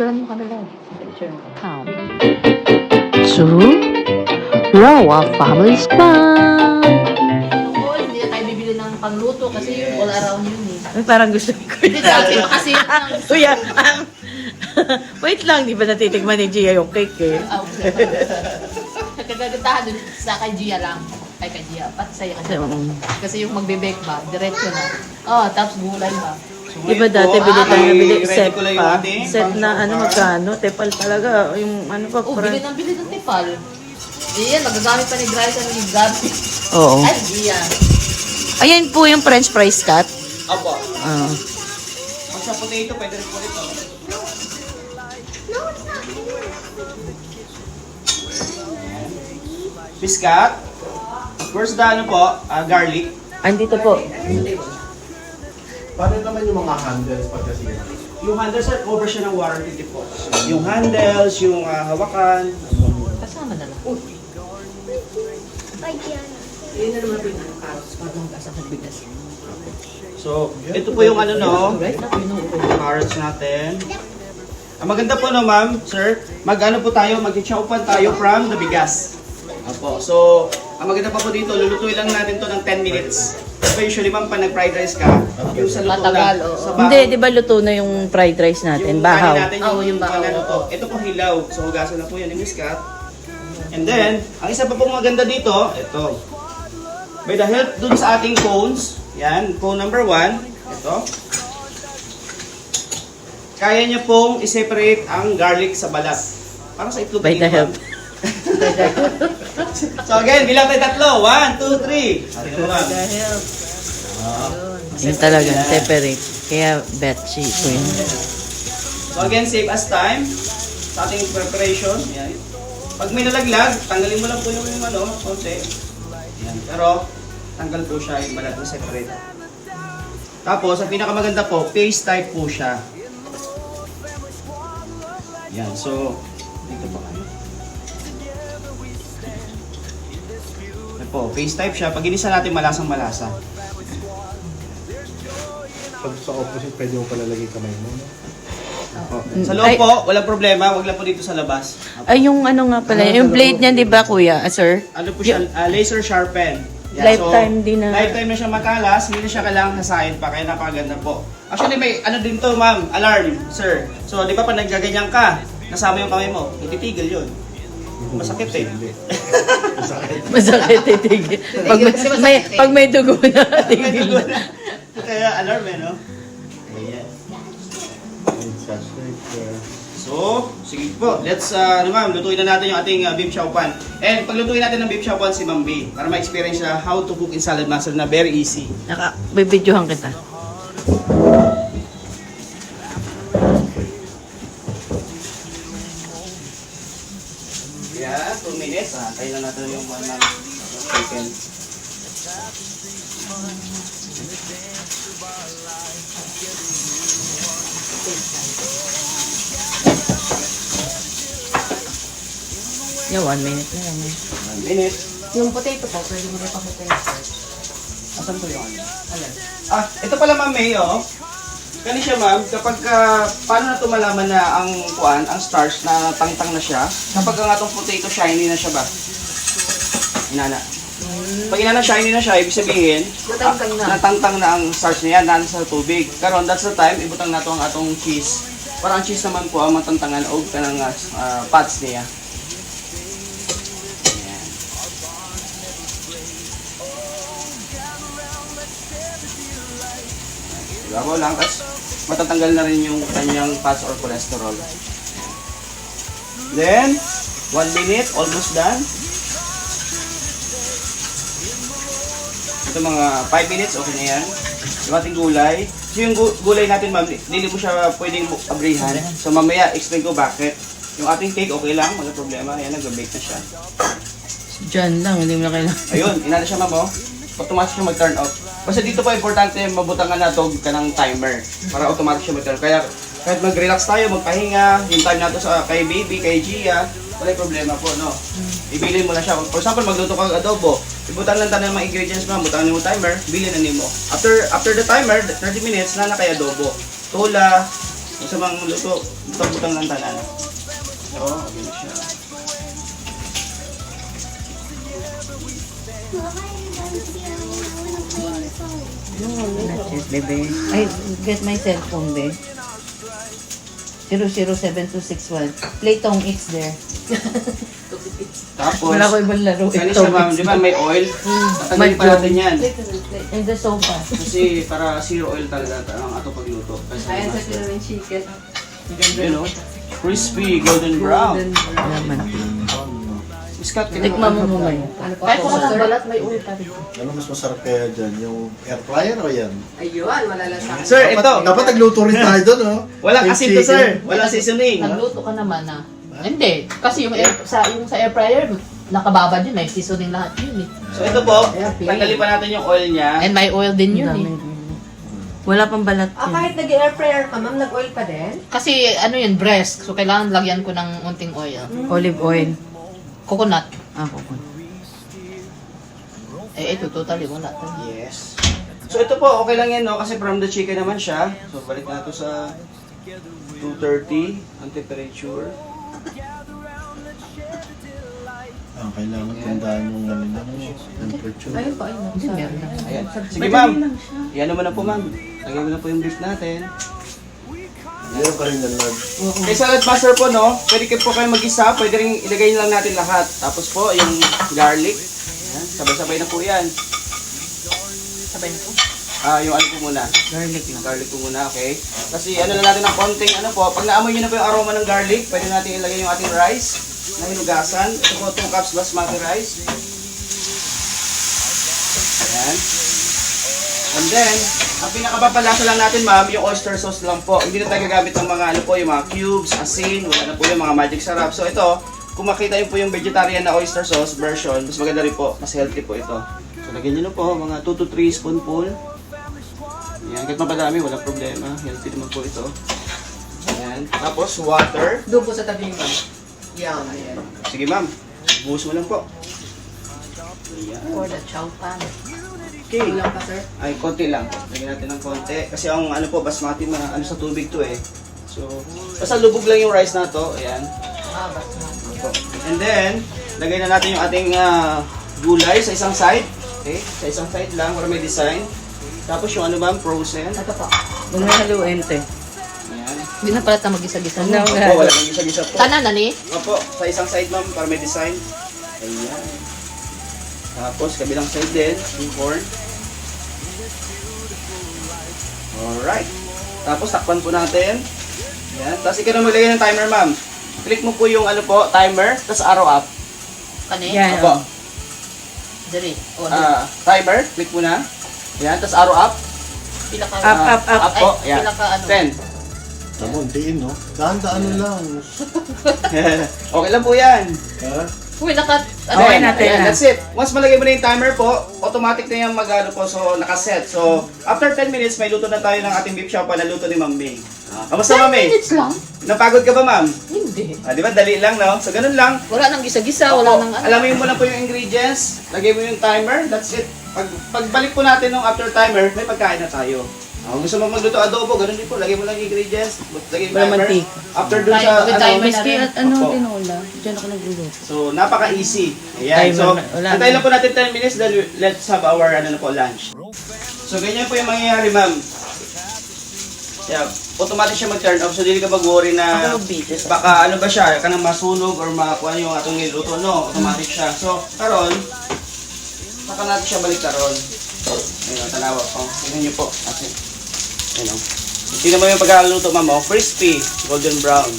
Picturean mo kanila. Picture mo. How? To Rawa Family Squad. Oo, hindi tayo bibili ng pangluto kasi yun, all around yun eh. Ay, parang gusto ko. Hindi dati pa kasi yun ang gusto Kuya, ko. wait lang, di ba natitikman ni Gia yung cake eh? Kagagandahan dun sa kay Gia lang. Ay, kay Gia. Pati sa'yo kasi. Kasi yung magbe-bake ba, diretso na. Oh, tapos gulay ba. Di ba dati bili tayo na bili ready set ko lang yung pa? ating Set na ano pang-sugar. magkano? Tepal talaga. Yung ano pa, Oh, bili ng tipal. Iyan, magagamit pa ni Bryce ano ni Gabi. Oo. Ay, Gia. Ayan po yung french fries cut. Opo. Ah. Pag sa potato, pwede rin po ito. Biscuit. First the ano po, garlic. Andito po. Paano naman yung mga handles pagkasira? Yung handles, sir, cover siya ng warranty po. Yung handles, yung hawakan. Kasama na lang. Yun na naman pinaka-carrots para magkasa ng bigas. So, ito po yung ano no, carrots natin. Ang maganda po no ma'am, sir, mag-ano po tayo, mag-chowpan tayo from the bigas. Apo. So, ang maganda pa po dito, lulutuin lang natin to ng 10 minutes. Diba usually ma'am, pag nag-fried rice ka, yung sa luto Matagal, lang. oo. Sa bahaw, Hindi, di ba luto na yung fried rice natin? yung Bahaw. kanin natin, Oo, yung bahaw. ano to. Ito po hilaw. So, hugasan na po yan yung biscuit. And then, ang isa pa pong maganda dito, ito. By the help dun sa ating cones, yan, cone number 1, ito. Kaya niya pong i-separate ang garlic sa balat. Parang sa itlog. By dito, the help. ma'am. So again, bilang tayo tatlo. 1, 2, 3. Ito ma'am. Yun talaga, separate. Kaya Betsy ko yun. So again, save us time sa ating preparation. Yan. Pag may nalaglag, tanggalin mo lang po yung ano, konti. Yan. Pero, tanggal po siya yung balat na separate. Tapos, ang pinakamaganda po, paste type po siya. Yan. So, dito po kayo. Yan po, paste type siya. Pag inisa natin, malasang malasa. Pag sa opposite, pwede mo palalagay kamay mo. No? Sa loob po, walang problema. Wag lang po dito sa labas. Ay, yung ano nga pala, yung blade niya, di ba kuya, sir? Ano po siya? Laser sharpen. Lifetime din na. Lifetime na siya matalas, hindi na siya kailangan hasain pa, kaya napakaganda po. Actually, may ano din to, ma'am, alarm, sir. So, di ba pag naggaganyan ka, nasama yung kamay mo, ititigil yun. Masakit eh. Masakit titigil. Pag may dugo na, tigil na. Kaya alarm eh, no? Ayan. So, sige po, let's, ano ma'am, lutuin na natin yung ating beef chow pan. And pag lutuin natin ng beef chow pan si Ma'am B, para ma-experience siya how to cook in salad muscle na very easy. Bibidyohan kita. Yeah, 2 minutes. Tayo na natin yung mga chicken. Yeah, 1 minute na lang. 1 minute. Yung potato po, pwede mo rin pa-potato. Asan po yung ano? Alam. Ito pala ma'am May, oh. Kani siya ma'am, kapag paano na ito malaman na ang kuan, ang starch na tangtang na siya, kapag ang atong potato shiny na siya ba? Inana. Pag inana shiny na siya, ibig sabihin, Natangtang na. natangtang na ang starch niya, nasa tubig. Karon that's the time, ibutang nato ang atong cheese. Para ang cheese naman po ang matantangan og kanang pads niya. Ayan. Ibabaw lang, tapos matatanggal na rin yung kanyang fats or cholesterol. Then, 1 minute, almost done. Ito mga 5 minutes, okay na yan. Yung ating gulay. So yung gulay natin, ma'am, hindi mo siya pwedeng abrihan. So mamaya, explain ko bakit. Yung ating cake, okay lang, wala problema. Ayan, nag-bake na siya. Diyan lang, hindi mo na kailangan. Ayun, inano siya, ma'am, oh. Automatic siya mag-turn off. Basta dito pa importante, mabutangan na to ka ng timer. Para automatic siya mag-turn. Kaya kahit mag-relax tayo, magpahinga, yung time nato sa kay baby, kay Gia, wala problema po, no? Ibilin mo na siya. For example, magluto ka ng adobo. Ibutan lang tayo ng mga ingredients mo, butangan mo timer, bilhin na nimo. After the timer, 30 minutes na kay adobo. Tola, Sa mga luto, butang-butang lang tanan. So, okay na siya. Not yet, bebe. Ay, get my cellphone, be. 007261. Play Tong It's there. Tapos, Wala ko ibang laro. kani siya ma'am, di ba may oil? Tatanggalin pa natin yan. In the sofa. Kasi para zero oil talaga ang ato pagluto. Kasi Ayan sa Philippine chicken. you know, crispy, golden brown. Naman. Scott, Tikman mo muna yun. Ano pa Kahit ako, kung walang sir? balat, may oil pa rin. Ano mas masarap kaya dyan? Yung air fryer o yan? Ayun, malalasahan. Sir, ito. Dapat nagluto rin tayo doon, oh. Walang Yung asin to, chicken. sir. Walang seasoning. Nagluto ka naman na. Hindi. Kasi yung sa air fryer, nakababad yun. May seasoning lahat yun eh. So ito po, tanggalin pa natin yung oil niya. And may oil din yun eh. Wala pang balat yun. Kahit nag-air fryer ka, ma'am, nag-oil pa din? Kasi ano yun, breast. So kailangan lagyan ko ng unting oil. Olive oil. Coconut. Ako. Ito totally wala. Yes. So ito po, okay lang yan, no? Kasi from the chicken naman siya. So balik na ito sa 230 ang temperature. Kailangan tandaan yung ano mo, temperature. Ayun pa, ayun. Hindi, meron na. Ayan. Sige ma'am. Yan naman na po ma'am. Lagyan mo na po yung beef natin. Meron pa rin yung log. Kay salad master po, no? Pwede po kayo mag-isa. Pwede rin ilagay lang natin lahat. Tapos po, yung garlic. Ayan. Sabay-sabay na po yan. Sabay na po. Yung ano po muna. Garlic lang. Garlic po muna, okay? Kasi ano lang natin ng konting ano po. Pag naamoy nyo na po yung aroma ng garlic, pwede natin ilagay yung ating rice na hinugasan. Ito po 2 cups basmati rice. Ayan. And then, ang pinakapapalasa lang natin, ma'am, yung oyster sauce lang po. Hindi na tayo gagamit ng mga ano po, yung mga cubes, asin, wala na po yung mga magic sarap. So ito, kung makita nyo po yung vegetarian na oyster sauce version, mas maganda rin po, mas healthy po ito. So lagyan nyo na po, mga 2 to 3 spoonful. Ayan, kahit mapadami, walang problema. Healthy naman po ito. Ayan. Tapos, water. Doon po sa tabi mo. Yan, ayan. Sige ma'am, buhos mo lang po. Ayan. For the chow pan. Okay. Kulang pa, sir. Ay, konti lang. Lagyan natin ng konti. Kasi ang ano po, basmati ano sa tubig to eh. So, basta lubog lang yung rice na to. Ayan. Basmati. And then, lagay na natin yung ating gulay sa isang side. Okay? Sa isang side lang para may design. Tapos yung ano ba, frozen. Ito po. Huwag na haluin, te. Ayan. Hindi na pala ito mag-isa-gisa. No. Opo, wala kang gisa-gisa po. Tanan na ni? Opo, sa isang side ma'am para may design. Ayan. Tapos kabilang side din, yung corn. Alright. Tapos takpan po natin. Ayan. Tapos ikaw na maglagay ng timer ma'am. Click mo po yung ano po, timer, tapos arrow up. Kani? Yan. Opo. Diri. O, Timer, click mo na. Ayan, tapos arrow up. pila ka. Up. Up po. Ay, Ayan. pila ka ano. 10. Tama, untiin, no? Daan-daan lang. Okay lang po yan. Ha? Uy, naka... Ano Okay yan? natin. Ayan, that's it. Once malagay mo na yung timer po, automatic na yung mag-ano po, so nakaset. So, after 10 minutes, may luto na tayo ng ating beef xiao pan na luto ni Ma'am Ming. Kamusta, 10 Ma'am Ming? minutes lang? Napagod ka ba, Ma'am? Hindi. Di ba? Dali lang, no? So, ganun lang. Wala nang gisa-gisa, wala Opo, nang ano. alamin mo na po yung ingredients, lagay mo yung timer, that's it. Pagbalik po natin ng after timer, may pagkain na tayo. Kung gusto mo magluto adobo, ganun din po, lagay mo lang yung ingredients, lagay yung timer. Mantika. After dun sa, With timer. Miski at ano, Opo. tinola. Diyan ako nagluluto. So, napaka-easy. Ayan. Timer So, na- wala antayin na. lang po natin 10 minutes, then let's have our ano na po, lunch. So, ganyan po yung mangyayari, ma'am. Yeah, automatic siya mag-turn off, so hindi ka mag-worry na Ako mag-video sa- baka ano ba siya, kanang masunog or makuha yung atong niluto, no? Automatic siya. So, karon, saka natin siya balik karon. Ayun, tanawa po. Tingnan niyo po. Kasi, ayun. Tingnan mo yung pagkakaluto, ma'am. Oh, crispy, golden brown.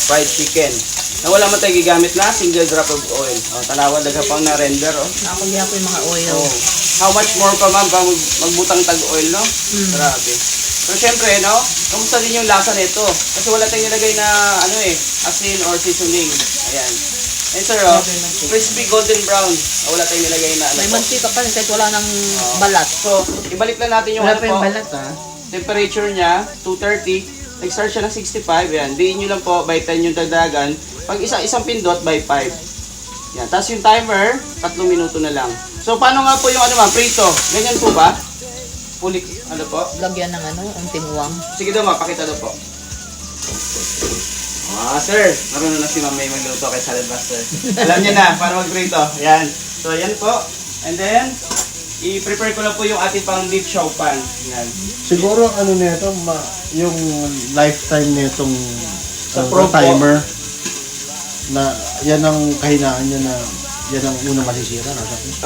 Fried chicken. Na wala man tayo gigamit na single drop of oil. Oh, tanawa daga pang na render, oh. Nakuliha ko yung mga oil. Oh. How much more pa ma'am pag magbutang tag-oil, no? Grabe. Pero syempre, no? Kamusta din yung lasa nito? Kasi wala tayong nilagay na, ano eh, asin or seasoning. Ayan. And sir, oh, crispy golden brown. Oh, wala tayong nilagay na, ano May po. mantika pa rin kahit wala nang balat. So, ibalik lang natin yung Wala ano pa po. yung balat, ha? Temperature niya, 230. Nag-start siya ng 65. Yan. Diin nyo lang po, by 10 yung dagdagan. Pag isang pindot, by 5. Yan. Tapos yung timer, 3 minuto na lang. So, paano nga po yung ano ma'am, prito? Ganyan po ba? Pulik, ano po? Lagyan ng ano, ang timuwang. Sige daw, mapakita daw po. Sir, marunong na si Ma'am May magluto kay Salad Master. Alam niya na, para magprito. Yan. So, yan po. And then, i-prepare ko lang po yung ating pang beef chow pan. Yan. Siguro ano nito, yung lifetime nitong Sa Pro po. timer na yan ang kahinaan niya na yan ang unang masisira.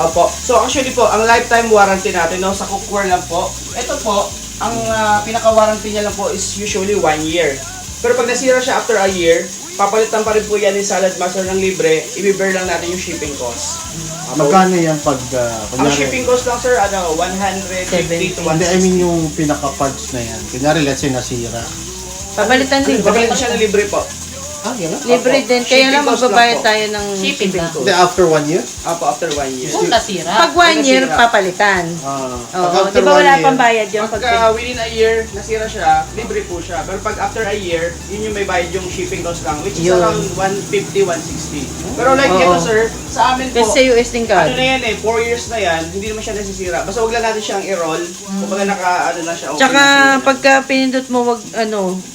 Opo. So, actually po, ang lifetime warranty natin, no, sa cookware lang po. Ito po, ang pinaka-warranty niya lang po is usually 1 year. Pero pag nasira siya after a year, papalitan pa rin po yan ni Salad Master ng libre, i-bear lang natin yung shipping cost. Magkano yan pag, Ang shipping cost lang, sir, 150 to 160. Hindi, I mean yung pinaka-parts na yan. Kunyari, let's say nasira. Papalitan din. Papalitan siya ng libre po. Libre din. Kaya lang Shipping cost magbabayad lang po. tayo ng Shipping na. Hindi, after 1 year? Apo, after 1 year. Kung nasira. Pag 1 year, papalitan. Oo, di ba wala pang bayad yun? Pag within a year, nasira siya, libre po siya. Pero pag after a year, yun yung may bayad yung shipping cost lang, which is Yun. around 150, 160. Pero like Oo. ito, sir, sa amin po, Kasi US din ka. ano na yan 4 years na yan, hindi naman siya nasisira. Basta wag lang natin siyang i-roll. Kumbaga na siya. Okay Tsaka na siya. pagka pinindot mo, wag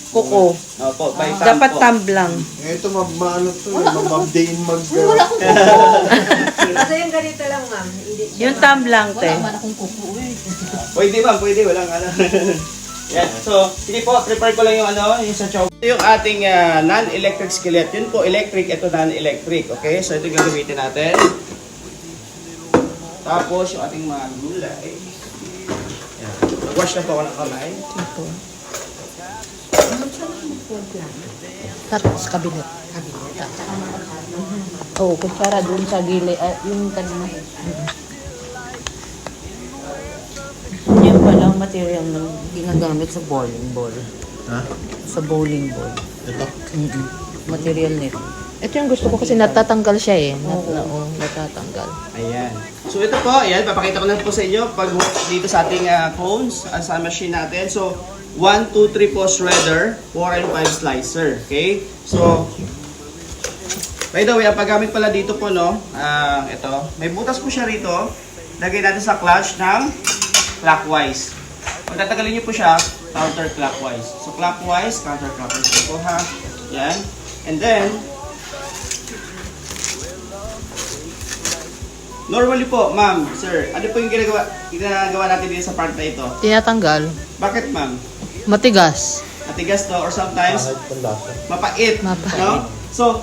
kuko. Opo, by thumb Dapat po. thumb lang. Ito, maano to, mababdain Wala akong kuko. Basta yung ganito lang, ma'am. Hindi Yung thumb lang, te. Wala man akong kuko eh. Pwede ma'am, pwede. Walang ano. Yan. So, sige po, prepare ko lang yung yung sa chow. Ito yung ating non-electric skillet. Yun po, electric. Ito non-electric. Okay? So, ito yung gagamitin natin. Tapos, yung ating mga gulay. Yan. Mag-wash na po ako ng kamay. Tapos kabinet. Oo, kutsara dun sa gilid. Yung kanina. Yan pala ang material na ginagamit sa bowling ball. Ha? Sa bowling ball. Ito? Material nito. Ito yung gusto ko kasi natatanggal siya eh. Natatanggal. Ayan. So, ito po. Ayan, papakita ko na po sa inyo pag dito sa ating cones, sa machine natin. So, 1, 2, 3 po shredder, 4 and 5 slicer. Okay? So, by the way, ang paggamit pala dito po, no, ito, may butas po siya rito. Lagay natin sa clutch ng clockwise. Pag tatagalin niyo po siya, counterclockwise. So, clockwise, counterclockwise po ha. Yan. And then, normally po, ma'am, sir, ano po yung ginagawa natin dito sa part na ito? Tinatanggal. Bakit, ma'am? Matigas. Matigas to or sometimes mapait, Mapait. no? So,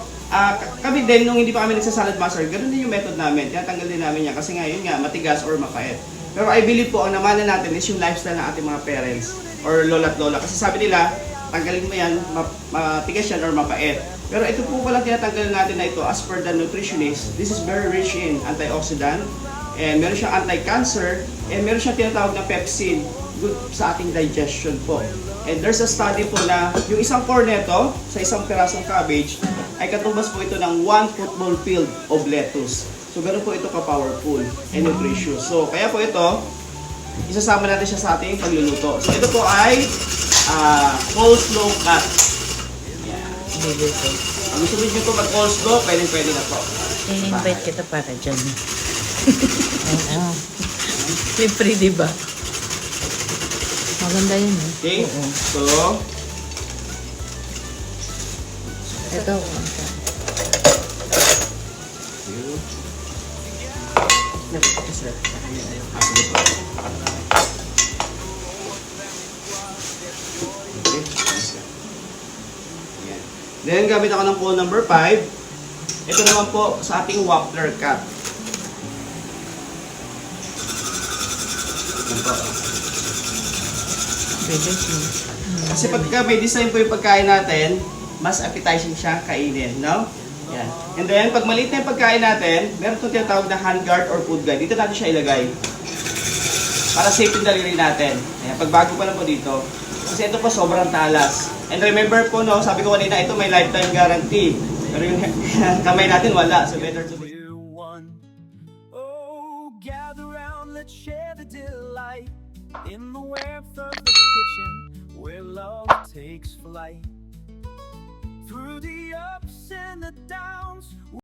kami din nung hindi pa kami nagsa-salad master, ganun din yung method namin. Tinatanggal din namin yan kasi ngayon nga matigas or mapait. Pero I believe po ang namana natin is yung lifestyle ng ating mga parents or lola't lola. Kasi sabi nila, tanggalin mo yan, matigas yan or mapait. Pero ito po pala tinatanggal natin na ito as per the nutritionist. This is very rich in antioxidant and meron siyang anti-cancer and meron siyang tinatawag na pepsin, good sa ating digestion po. And there's a study po na yung isang core neto sa isang pirasong cabbage ay katumbas po ito ng 1 football field of lettuce. So ganoon po ito ka-powerful and nutritious. So kaya po ito, isasama natin siya sa ating pagluluto. So ito po ay coleslaw cut. Yan. Ang gusto niyo po mag-coleslaw, pwede na po. I-invite kita para dyan. Siyempre, di ba? Maganda yun eh. Okay? So, Ito. okay. Ayan. Then, gamit ako ng cone number 5. Ito naman po sa ating waffler cut. Yan po. Kasi pagka may design po yung pagkain natin, mas appetizing siya kainin, no? Yan. And then, pag maliit na yung pagkain natin, meron itong tinatawag na hand guard or food guide. Dito natin siya ilagay. Para safe yung daliri natin. Ayan, pagbago pa lang po dito. Kasi ito po sobrang talas. And remember po, no, sabi ko kanina, ito may lifetime guarantee. Pero yung kamay natin wala. So better to be. Oh, gather round, let's share the delight in the warmth of the kitchen where love takes flight. Through the ups and the downs.